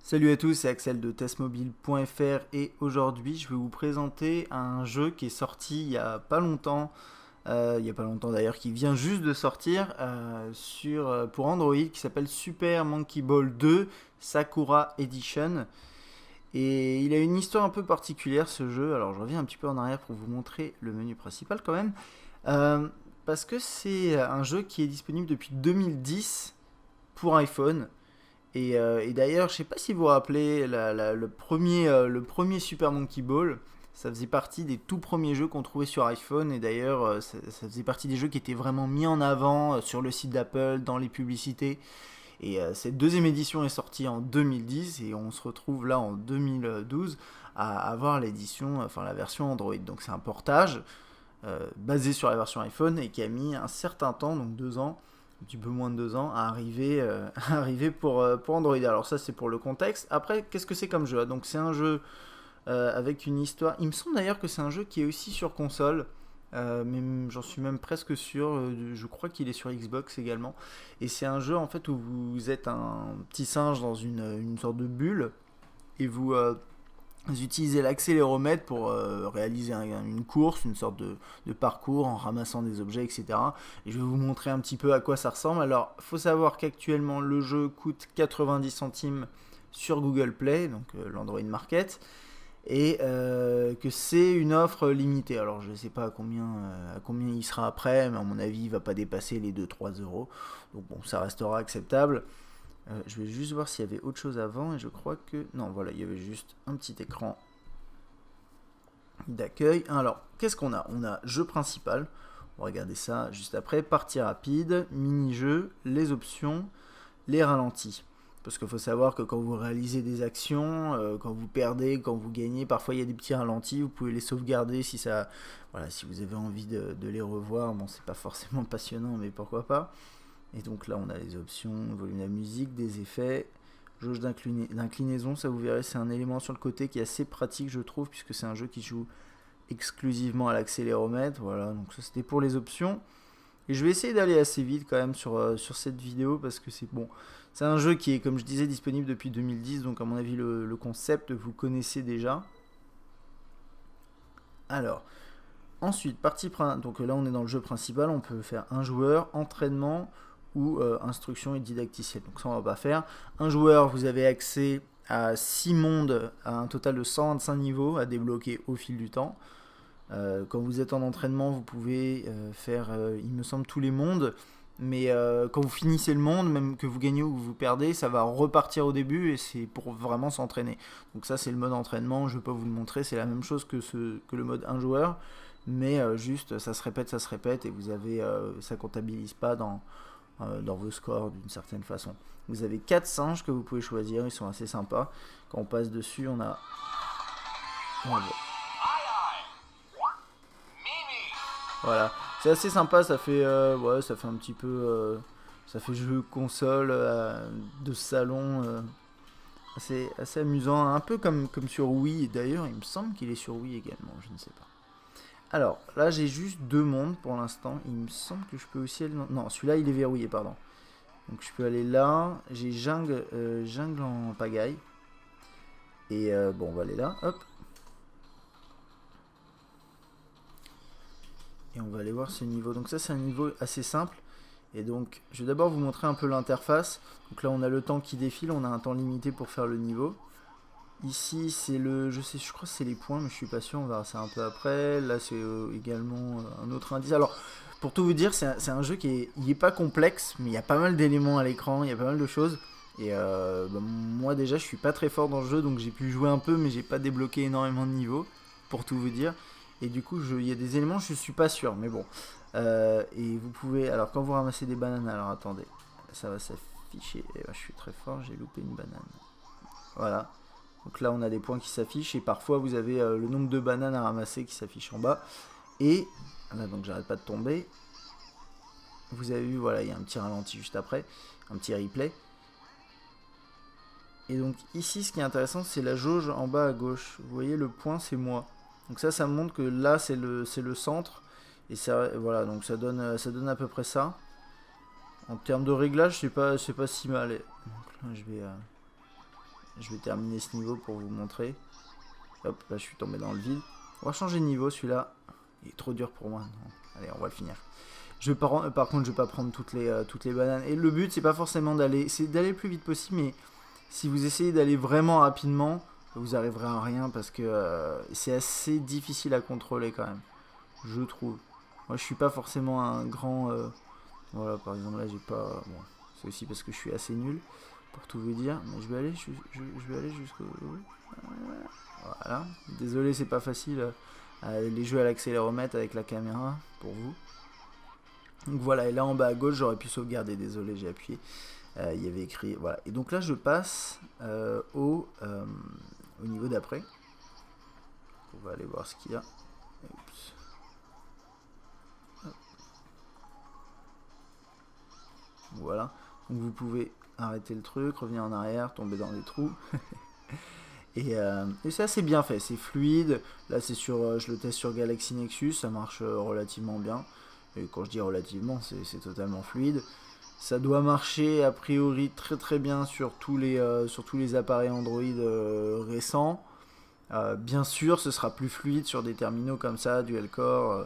Salut à tous, c'est Axel de testmobile.fr et aujourd'hui je vais vous présenter un jeu qui est sorti il y a pas longtemps, d'ailleurs, qui vient juste de sortir pour Android, qui s'appelle Super Monkey Ball 2 Sakura Edition. Et il a une histoire un peu particulière ce jeu, alors je reviens un petit peu en arrière pour vous montrer le menu principal quand même. Euh, Parce que c'est un jeu qui est disponible depuis 2010 pour iPhone. Et d'ailleurs, je sais pas si vous vous rappelez, le premier Super Monkey Ball, ça faisait partie des tout premiers jeux qu'on trouvait sur iPhone. Et d'ailleurs, ça faisait partie des jeux qui étaient vraiment mis en avant sur le site d'Apple, dans les publicités. Et cette deuxième édition est sortie en 2010 et on se retrouve là en 2012 à avoir l'édition, enfin la version Android. Donc c'est un portage basé sur la version iPhone et qui a mis un certain temps, donc 2 ans, un petit peu moins de 2 ans, à arriver, à arriver pour Android. Alors ça c'est pour le contexte. Après, qu'est-ce que c'est comme jeu? Donc c'est un jeu avec une histoire. Il me semble d'ailleurs que c'est un jeu qui est aussi sur console. Mais j'en suis même presque sûr, je crois qu'il est sur Xbox également. Et c'est un jeu en fait où vous êtes un petit singe dans une sorte de bulle et vous utilisez l'accéléromètre pour réaliser une course, une sorte de parcours en ramassant des objets, etc. Et je vais vous montrer un petit peu à quoi ça ressemble. Alors, il faut savoir qu'actuellement, le jeu coûte 90 centimes sur Google Play, donc l'Android Market, et que c'est une offre limitée. Alors, je ne sais pas à combien il sera après, mais à mon avis, il ne va pas dépasser les 2-3 euros. Donc, bon, ça restera acceptable. Je vais juste voir s'il y avait autre chose avant et je crois que... Non, voilà, il y avait juste un petit écran d'accueil. Alors, qu'est-ce qu'on a? On a jeu principal. On va regarder ça juste après. Partie rapide, mini-jeu, les options, les ralentis. Parce qu'il faut savoir que quand vous réalisez des actions, quand vous perdez, quand vous gagnez, parfois il y a des petits ralentis, vous pouvez les sauvegarder si ça, voilà, si vous avez envie de les revoir. Bon, c'est pas forcément passionnant, mais pourquoi pas. Et donc là, on a les options, volume de la musique, des effets, jauge d'inclinaison. Ça, vous verrez, c'est un élément sur le côté qui est assez pratique, je trouve, puisque c'est un jeu qui joue exclusivement à l'accéléromètre. Voilà, donc ça, c'était pour les options. Et je vais essayer d'aller assez vite quand même sur cette vidéo, parce que c'est bon. C'est un jeu qui est, comme je disais, disponible depuis 2010, donc à mon avis, le concept, vous connaissez déjà. Alors, ensuite, donc là, on est dans le jeu principal. On peut faire un joueur, entraînement ou instruction et didacticiel. Donc ça on va pas faire. Un joueur, vous avez accès à 6 mondes, à un total de 125 niveaux à débloquer au fil du temps. Quand vous êtes en entraînement, vous pouvez faire, il me semble, tous les mondes. Mais quand vous finissez le monde, même que vous gagnez ou que vous perdez, ça va repartir au début et c'est pour vraiment s'entraîner. Donc ça c'est le mode entraînement, je ne vais pas vous le montrer, c'est la même chose que le mode un joueur. Mais juste ça se répète et vous avez, ça comptabilise pas dans vos scores d'une certaine façon. Vous avez 4 singes que vous pouvez choisir, ils sont assez sympas. Quand on passe dessus, on a... Voilà, c'est assez sympa, ouais, ça fait un petit peu... ça fait jeu console de salon, assez amusant, un peu comme sur Wii. D'ailleurs, il me semble qu'il est sur Wii également, je ne sais pas. Alors, là, j'ai juste 2 mondes pour l'instant. Il me semble que je peux aussi aller... Non, celui-là, il est verrouillé, pardon. Donc je peux aller là. J'ai jungle en pagaille. Et bon, on va aller là. Hop. Et on va aller voir ce niveau. Donc ça, c'est un niveau assez simple. Et donc, je vais d'abord vous montrer un peu l'interface. Donc là, on a le temps qui défile. On a un temps limité pour faire le niveau. Ici, c'est je crois que c'est les points, mais je suis pas sûr. On verra ça un peu après. Là, c'est également un autre indice. Alors, pour tout vous dire, c'est un jeu il est pas complexe, mais il y a pas mal d'éléments à l'écran, il y a pas mal de choses. Et moi déjà, je suis pas très fort dans le jeu, donc j'ai pu jouer un peu, mais j'ai pas débloqué énormément de niveaux, pour tout vous dire. Et du coup, il y a des éléments, je suis pas sûr, mais bon. Et vous pouvez, alors quand vous ramassez des bananes, alors attendez, ça va s'afficher. Et je suis très fort, j'ai loupé une banane. Voilà. Donc là, on a des points qui s'affichent et parfois vous avez le nombre de bananes à ramasser qui s'affiche en bas. Et là, donc j'arrête pas de tomber. Vous avez vu, voilà, il y a un petit ralenti juste après, un petit replay. Et donc ici, ce qui est intéressant, c'est la jauge en bas à gauche. Vous voyez, le point, c'est moi. Donc ça montre que là, c'est le centre. Et ça, voilà, donc ça donne à peu près ça. En termes de réglage, c'est pas si mal. Et donc là, je vais terminer ce niveau pour vous montrer. Hop, là je suis tombé dans le vide. On va changer de niveau celui-là. Il est trop dur pour moi. Non. Allez, on va le finir. Je vais pas, par contre, je vais pas prendre toutes les bananes. Et le but, c'est pas forcément d'aller... C'est d'aller le plus vite possible, mais si vous essayez d'aller vraiment rapidement, vous arriverez à rien parce que c'est assez difficile à contrôler quand même. Je trouve. Moi, je suis pas forcément un grand... voilà, par exemple, là, j'ai pas... Bon, c'est aussi parce que je suis assez nul, pour tout vous dire. Mais je vais aller jusqu'au... Voilà. Désolé, c'est pas facile. Les jeux à l'accéléromètre avec la caméra, pour vous. Donc voilà, et là en bas à gauche, j'aurais pu sauvegarder. Désolé, j'ai appuyé. Il y avait écrit... Voilà. Et donc là, je passe au niveau d'après. On va aller voir ce qu'il y a. Oups. Voilà. Donc vous pouvez arrêter le truc, revenir en arrière, tomber dans les trous. et c'est assez bien fait, c'est fluide. Là c'est sur, je le teste sur Galaxy Nexus, ça marche relativement bien. Et quand je dis relativement, c'est totalement fluide. Ça doit marcher a priori très très bien sur tous les appareils Android récents. Bien sûr, ce sera plus fluide sur des terminaux comme ça, dual-core,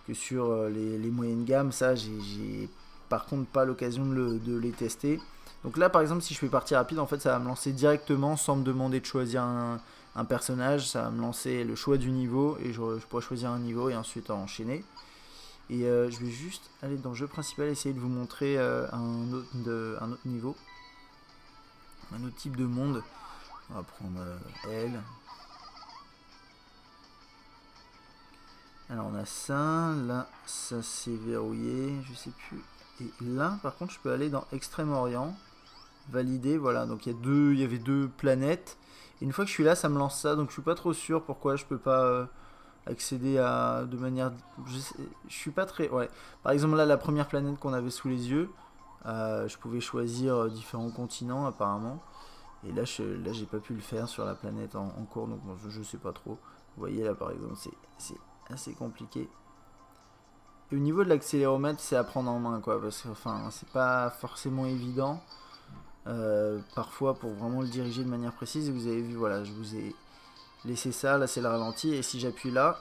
que sur les moyennes gammes. Ça, j'ai par contre pas l'occasion de les tester. Donc là, par exemple, si je fais partie rapide, en fait, ça va me lancer directement sans me demander de choisir un personnage. Ça va me lancer le choix du niveau et je pourrais choisir un niveau et ensuite enchaîner. Et je vais juste aller dans le jeu principal, essayer de vous montrer un autre niveau, un autre type de monde. On va prendre elle. Alors on a ça, là ça s'est verrouillé, je sais plus. Et là par contre je peux aller dans Extrême-Orient, valider, voilà, donc il y avait deux planètes. Et une fois que je suis là ça me lance ça, donc je suis pas trop sûr pourquoi je peux pas accéder à de manière... Je suis pas très... Ouais. Par exemple là la première planète qu'on avait sous les yeux, je pouvais choisir différents continents apparemment. Et là j'ai pas pu le faire sur la planète en cours, donc bon, je sais pas trop. Vous voyez là par exemple c'est assez compliqué. Et au niveau de l'accéléromètre, c'est à prendre en main, quoi, parce que enfin, c'est pas forcément évident. Parfois, pour vraiment le diriger de manière précise, et vous avez vu, voilà, je vous ai laissé ça, là c'est le ralenti, et si j'appuie là,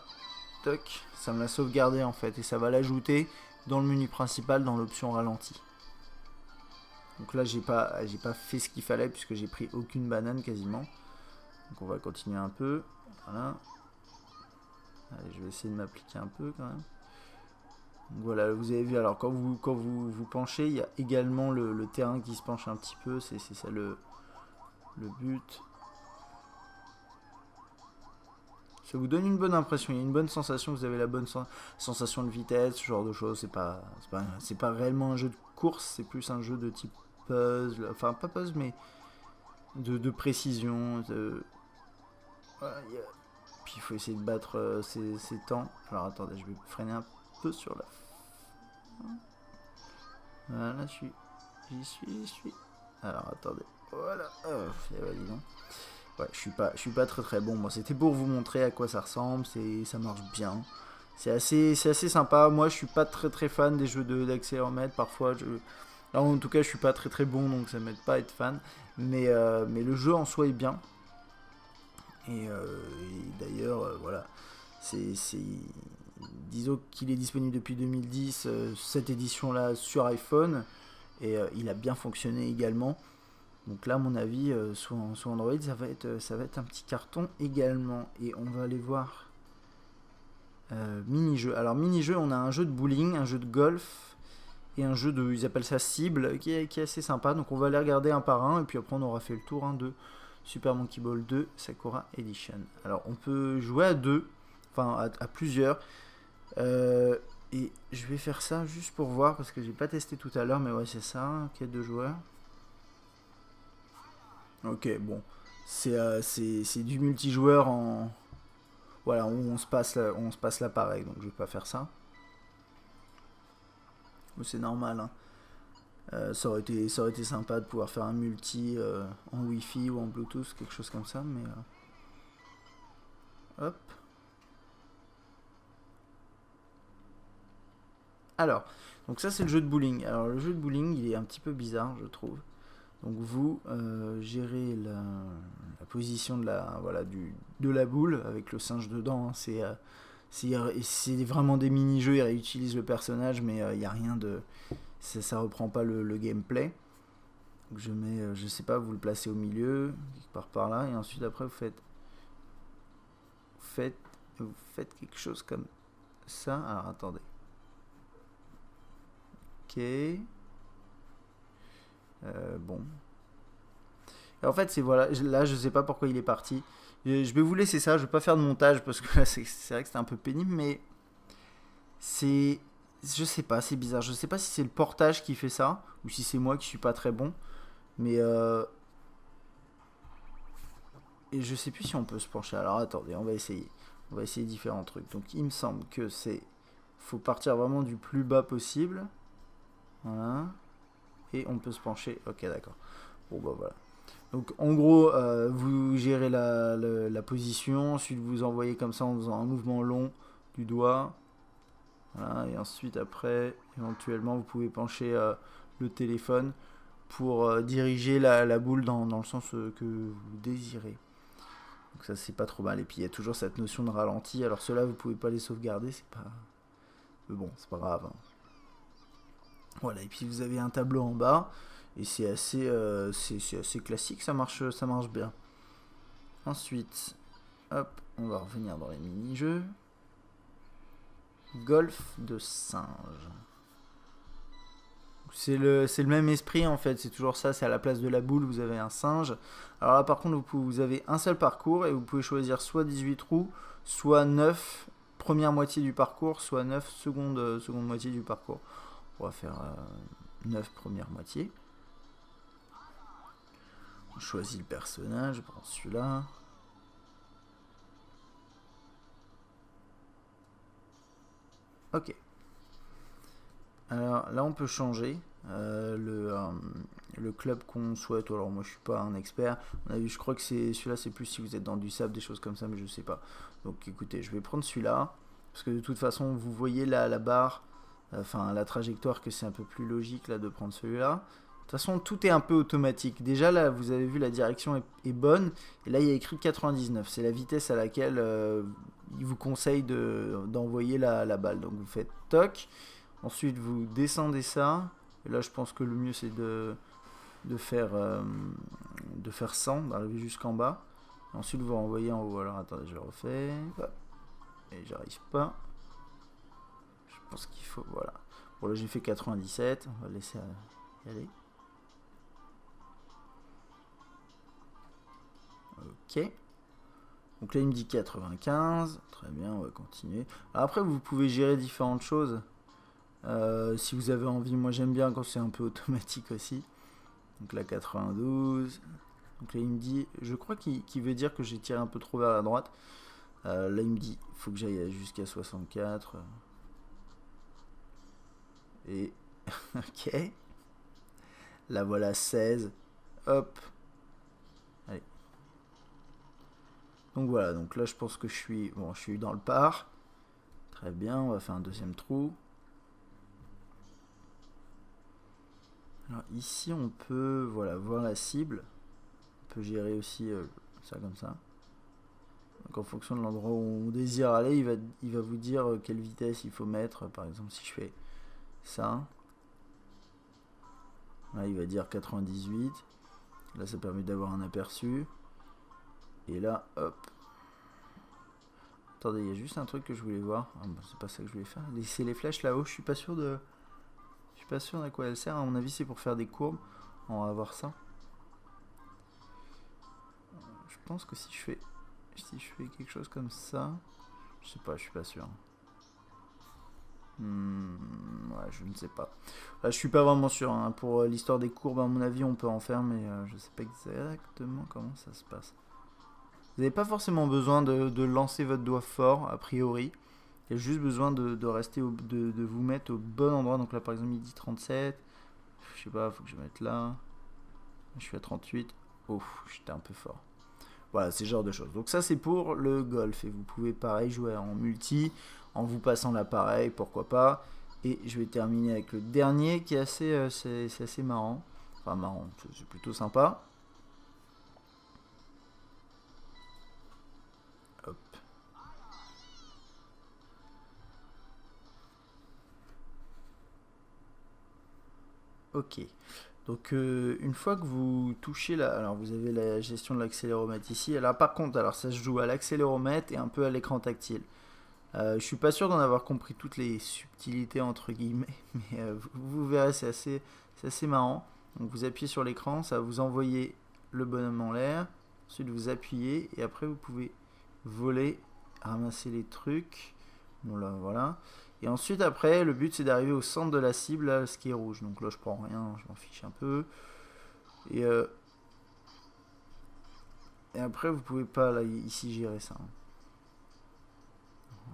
toc, ça me l'a sauvegardé en fait, et ça va l'ajouter dans le menu principal, dans l'option ralenti. Donc là, j'ai pas fait ce qu'il fallait, puisque j'ai pris aucune banane quasiment. Donc on va continuer un peu, voilà. Allez, je vais essayer de m'appliquer un peu quand même. Donc voilà, vous avez vu, alors quand vous penchez, il y a également le terrain qui se penche un petit peu, c'est ça le but. Ça vous donne une bonne impression, il y a une bonne sensation, vous avez la bonne sensation de vitesse, ce genre de choses. C'est pas réellement un jeu de course, c'est plus un jeu de type puzzle, enfin pas puzzle, mais de précision. Voilà, puis il faut essayer de battre ces temps. Alors attendez, je vais freiner un peu sur la... Voilà, j'y suis. Alors attendez, voilà. Dis ouais, je suis pas très très bon. Moi, c'était pour vous montrer à quoi ça ressemble. Ça marche bien. C'est assez sympa. Moi, je suis pas très très fan des jeux d'accéléromètre. Parfois, là, en tout cas, je suis pas très très bon, donc ça m'aide pas à être fan. Mais le jeu en soi est bien. Et d'ailleurs, voilà. Disons qu'il est disponible depuis 2010, cette édition-là sur iPhone. Et il a bien fonctionné également. Donc là, à mon avis, sous Android, ça va être un petit carton également. Et on va aller voir mini-jeu. Alors mini-jeu, on a un jeu de bowling, un jeu de golf et un jeu de, ils appellent ça cible, qui est assez sympa. Donc on va les regarder un par un et puis après on aura fait le tour de Super Monkey Ball 2 Sakura Edition. Alors on peut jouer à deux, enfin à plusieurs. Et je vais faire ça juste pour voir parce que j'ai pas testé tout à l'heure, mais ouais c'est ça, quête de joueurs. Ok, bon, c'est du multijoueur en... Voilà, on se passe l'appareil, donc je vais pas faire ça. C'est normal, hein. Ça aurait été sympa de pouvoir faire un multi en Wi-Fi ou en Bluetooth, quelque chose comme ça, mais... Hop. Alors, donc ça c'est le jeu de bowling. Alors le jeu de bowling, il est un petit peu bizarre, je trouve. Donc vous gérez la position de de la boule avec le singe dedans. Hein. C'est vraiment des mini-jeux, ils réutilisent le personnage, mais il n'y a rien de... Ça reprend pas le gameplay. Donc je mets, je sais pas, vous le placez au milieu, quelque part par là, et ensuite après vous faites quelque chose comme ça. Alors attendez. Ok. Bon. Et en fait, c'est voilà, là je sais pas pourquoi il est parti. Je vais vous laisser ça, je vais pas faire de montage parce que là c'est vrai que c'était un peu pénible, mais c'est. Je sais pas, c'est bizarre. Je sais pas si c'est le portage qui fait ça ou si c'est moi qui suis pas très bon. Mais et je sais plus si on peut se pencher. Alors attendez, on va essayer. On va essayer différents trucs. Donc il me semble que c'est. Faut partir vraiment du plus bas possible. Voilà. Et on peut se pencher. Ok, d'accord. Bon bah voilà. Donc en gros, vous gérez la position, ensuite vous envoyez comme ça en faisant un mouvement long du doigt. Voilà, et ensuite après, éventuellement, vous pouvez pencher le téléphone pour diriger la boule dans le sens que vous désirez. Donc ça c'est pas trop mal. Et puis il y a toujours cette notion de ralenti. Alors ceux-là vous pouvez pas les sauvegarder, c'est pas. Mais bon, c'est pas grave. Hein. Voilà, et puis vous avez un tableau en bas. Et c'est assez classique, ça marche bien. Ensuite, hop, on va revenir dans les mini-jeux. Golf de singe. C'est le même esprit en fait, c'est toujours ça, c'est à la place de la boule, vous avez un singe. Alors là par contre, vous avez un seul parcours et vous pouvez choisir soit 18 trous, soit 9 première moitié du parcours, soit 9 seconde moitié du parcours. On va faire 9 premières moitiés. On choisit le personnage, je prends celui-là. Ok. Alors là on peut changer le club qu'on souhaite. Alors moi je suis pas un expert. On a vu, je crois que celui-là c'est plus si vous êtes dans du sable, des choses comme ça, mais je sais pas. Donc écoutez, je vais prendre celui-là. Parce que de toute façon vous voyez la barre, enfin la trajectoire, que c'est un peu plus logique là de prendre celui-là. De toute façon, tout est un peu automatique. Déjà, là, vous avez vu, la direction est bonne. Et là, il y a écrit 99. C'est la vitesse à laquelle il vous conseille d'envoyer la balle. Donc, vous faites toc. Ensuite, vous descendez ça. Et là, je pense que le mieux, c'est de faire 100, d'arriver jusqu'en bas. Et ensuite, vous renvoyez en haut. Alors, attendez, je le refais. Et j'arrive pas. Je pense qu'il faut... Voilà. Bon, là, j'ai fait 97. On va laisser y aller. Ok. Donc là, il me dit 95. Très bien, on va continuer. Alors après, vous pouvez gérer différentes choses. Si vous avez envie, moi j'aime bien quand c'est un peu automatique aussi. Donc là, 92. Donc là, il me dit, je crois qu'il veut dire que j'ai tiré un peu trop vers la droite. Là, il me dit, il faut que j'aille jusqu'à 64. Et, ok. Là, voilà, 16. Hop. Allez. Donc voilà, donc là je pense que je suis dans le par. Très bien, on va faire un deuxième trou. Alors ici on peut voir la cible. On peut gérer aussi ça comme ça. Donc en fonction de l'endroit où on désire aller, il va vous dire quelle vitesse il faut mettre. Par exemple si je fais ça, là il va dire 98. Là ça permet d'avoir un aperçu. Et là, hop. Attendez, il y a juste un truc que je voulais voir. Ah, bon, c'est pas ça que je voulais faire. C'est les flèches là-haut, je suis pas sûr de quoi elles servent. À mon avis, c'est pour faire des courbes. On va voir ça. Je pense que si je fais quelque chose comme ça, je sais pas, je suis pas sûr. Ouais, je ne sais pas. Là, je suis pas vraiment sûr. Hein. Pour l'histoire des courbes, à mon avis, on peut en faire, mais je sais pas exactement comment ça se passe. Vous n'avez pas forcément besoin de lancer votre doigt fort, a priori. Il y a juste besoin de rester, de vous mettre au bon endroit. Donc là, par exemple, il dit 37. Je sais pas, il faut que je mette là. Je suis à 38. Ouf, j'étais un peu fort. Voilà, c'est ce genre de choses. Donc ça, c'est pour le golf. Et vous pouvez, pareil, jouer en multi, en vous passant l'appareil, pourquoi pas. Et je vais terminer avec le dernier qui est assez, c'est assez marrant. Enfin marrant, c'est plutôt sympa. Hop. Ok. Donc une fois que vous touchez là, alors vous avez la gestion de l'accéléromètre ici. Alors par contre, alors ça se joue à l'accéléromètre et un peu à l'écran tactile. Je suis pas sûr d'en avoir compris toutes les subtilités entre guillemets, mais vous verrez, c'est assez marrant. Donc vous appuyez sur l'écran, ça va vous envoyer le bonhomme en l'air. Ensuite vous appuyez et après vous pouvez voler, ramasser les trucs. Bon là voilà. Et ensuite après le but c'est d'arriver au centre de la cible, là, ce qui est rouge. Donc là je prends rien, je m'en fiche un peu. Et, et après vous pouvez pas là ici gérer ça.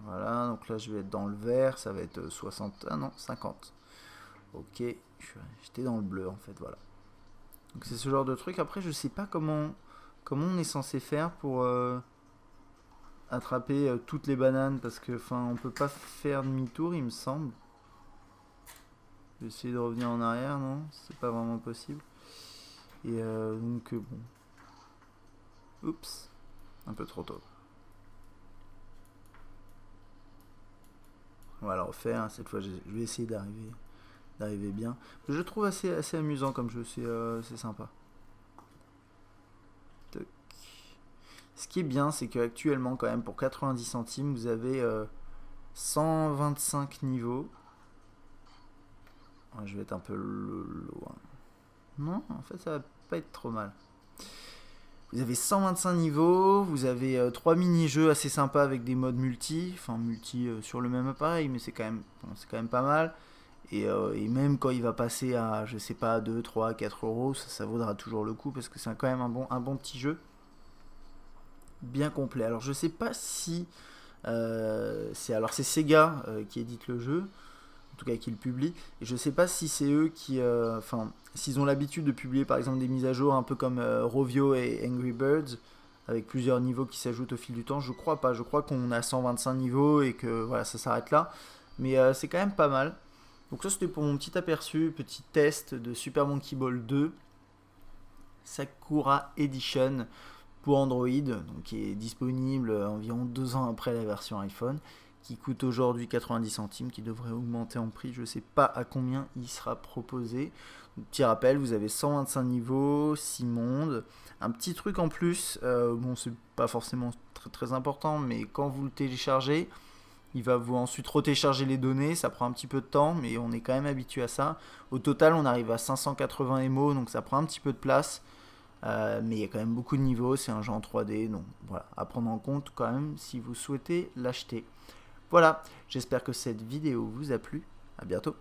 Voilà, donc là je vais être dans le vert, ça va être 60, ah non, 50. Ok, j'étais dans le bleu en fait, voilà. Donc c'est ce genre de truc. Après je sais pas comment on est censé faire pour attraper toutes les bananes, parce que enfin on peut pas faire demi-tour il me semble. Je vais essayer de revenir en arrière, non, c'est pas vraiment possible. Et donc bon. Oups, un peu trop tôt. On va le refaire, cette fois je vais essayer d'arriver bien. Je trouve assez amusant comme jeu, c'est sympa. Ce qui est bien, c'est qu'actuellement, quand même, pour 90 centimes, vous avez 125 niveaux. Ouais, je vais être un peu loin. Non, en fait, ça va pas être trop mal. Vous avez 125 niveaux, vous avez 3 mini-jeux assez sympas avec des modes multi. Enfin, multi sur le même appareil, mais c'est quand même pas mal. Et même quand il va passer à, je sais pas, 2, 3, 4 euros, ça vaudra toujours le coup parce que c'est quand même un bon petit jeu. Bien complet. Alors je sais pas si c'est Sega qui édite le jeu, en tout cas qui le publie, et je sais pas si c'est eux qui s'ils ont l'habitude de publier par exemple des mises à jour un peu comme Rovio et Angry Birds avec plusieurs niveaux qui s'ajoutent au fil du temps. Je crois pas, je crois qu'on a 125 niveaux et que voilà, ça s'arrête là, mais c'est quand même pas mal. Donc ça c'était pour mon petit aperçu, petit test de Super Monkey Ball 2 Sakura Edition pour Android, donc qui est disponible environ 2 ans après la version iPhone, qui coûte aujourd'hui 90 centimes, qui devrait augmenter en prix, je ne sais pas à combien il sera proposé. Donc, petit rappel, vous avez 125 niveaux, 6 mondes, un petit truc en plus, bon c'est pas forcément très important, mais quand vous le téléchargez, il va vous ensuite retélécharger les données, ça prend un petit peu de temps, mais on est quand même habitué à ça. Au total, on arrive à 580 MO, donc ça prend un petit peu de place. Mais il y a quand même beaucoup de niveaux, c'est un jeu en 3D, donc voilà, à prendre en compte quand même si vous souhaitez l'acheter. Voilà, j'espère que cette vidéo vous a plu, à bientôt.